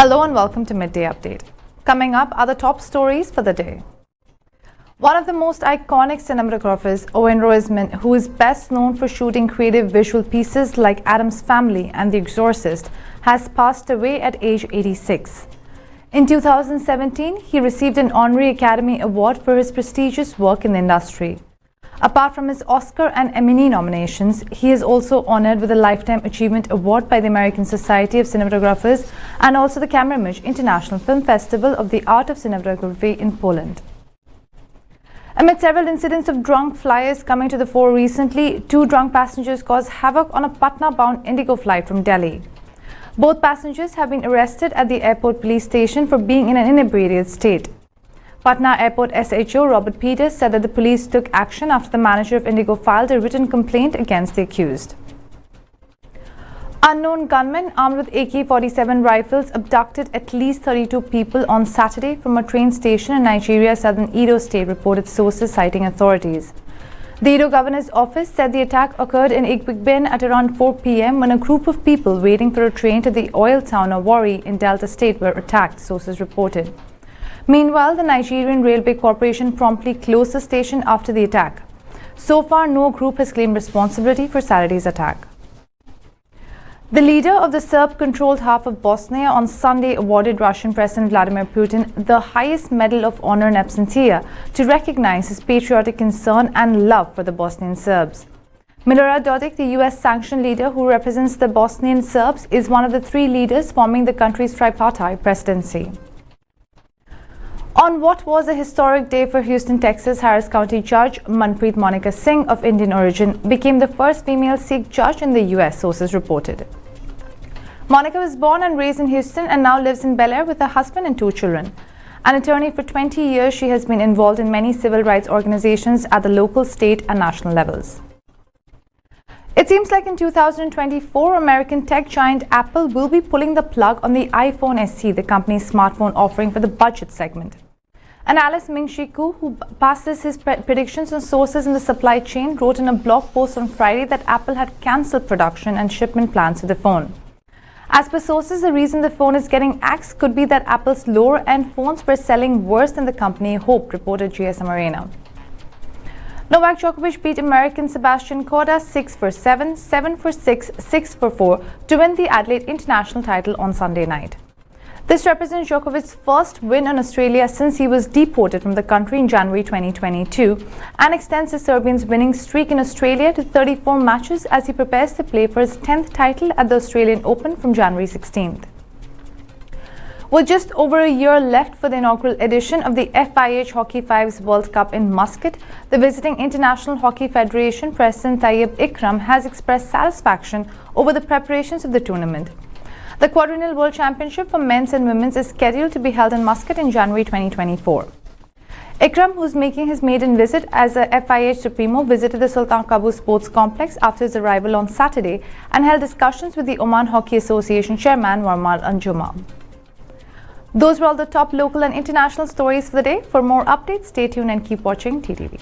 Hello and welcome to Midday Update. Coming up are the top stories for the day. One of the most iconic cinematographers, Owen Roizman, who is best known for shooting creative visual pieces like Addams Family and The Exorcist, has passed away at age 86. In 2017, he received an Honorary Academy Award for his prestigious work in the industry. Apart from his Oscar and Emmy nominations, he is also honored with a Lifetime Achievement Award by the American Society of Cinematographers and also the Camera Image International Film Festival of the Art of Cinematography in Poland. Amid several incidents of drunk flyers coming to the fore recently, 2 drunk passengers caused havoc on a Patna-bound Indigo flight from Delhi. Both passengers have been arrested at the airport police station for being in an inebriated state. Patna Airport SHO Robert Peters said that the police took action after the manager of Indigo filed a written complaint against the accused. Unknown gunmen armed with AK-47 rifles abducted at least 32 people on Saturday from a train station in Nigeria's southern Edo state, reported sources citing authorities. The Edo governor's office said the attack occurred in Igbibin at around 4 p.m. when a group of people waiting for a train to the oil town of Warri in Delta State were attacked, sources reported. Meanwhile, the Nigerian Railway Corporation promptly closed the station after the attack. So far, no group has claimed responsibility for Saturday's attack. The leader of the Serb-controlled half of Bosnia on Sunday awarded Russian President Vladimir Putin the highest medal of honor in absentia to recognize his patriotic concern and love for the Bosnian Serbs. Milorad Dodik, the U.S. sanctioned leader who represents the Bosnian Serbs, is one of the 3 leaders forming the country's tripartite presidency. On what was a historic day for Houston, Texas, Harris County Judge Manpreet Monica Singh of Indian origin became the first female Sikh judge in the U.S., sources reported. Monica was born and raised in Houston and now lives in Bel Air with her husband and 2 children. An attorney for 20 years, she has been involved in many civil rights organizations at the local, state and national levels. It seems like in 2024, American tech giant Apple will be pulling the plug on the iPhone SE, the company's smartphone offering for the budget segment. Analyst Ming-Chi Kuo, who passes his predictions on sources in the supply chain, wrote in a blog post on Friday that Apple had cancelled production and shipment plans for the phone. As per sources, the reason the phone is getting axed could be that Apple's lower-end phones were selling worse than the company hoped, reported GSM Arena. Novak Djokovic beat American Sebastian Korda 6-7, 7-6, 6-4 to win the Adelaide International title on Sunday night. This represents Djokovic's first win on Australia since he was deported from the country in January 2022 and extends the Serbian's winning streak in Australia to 34 matches as he prepares to play for his 10th title at the Australian Open from January 16th. With just over a year left for the inaugural edition of the FIH Hockey Fives World Cup in Muscat, the visiting International Hockey Federation President Tayyip Ikram has expressed satisfaction over the preparations of the tournament. The quadrennial World Championship for men's and women's is scheduled to be held in Muscat in January 2024. Ikram, who's making his maiden visit as a FIH Supremo, visited the Sultan Qaboos Sports Complex after his arrival on Saturday and held discussions with the Oman Hockey Association Chairman Warmal Anjuma. Those were all the top local and international stories for the day. For more updates, stay tuned and keep watching TTV.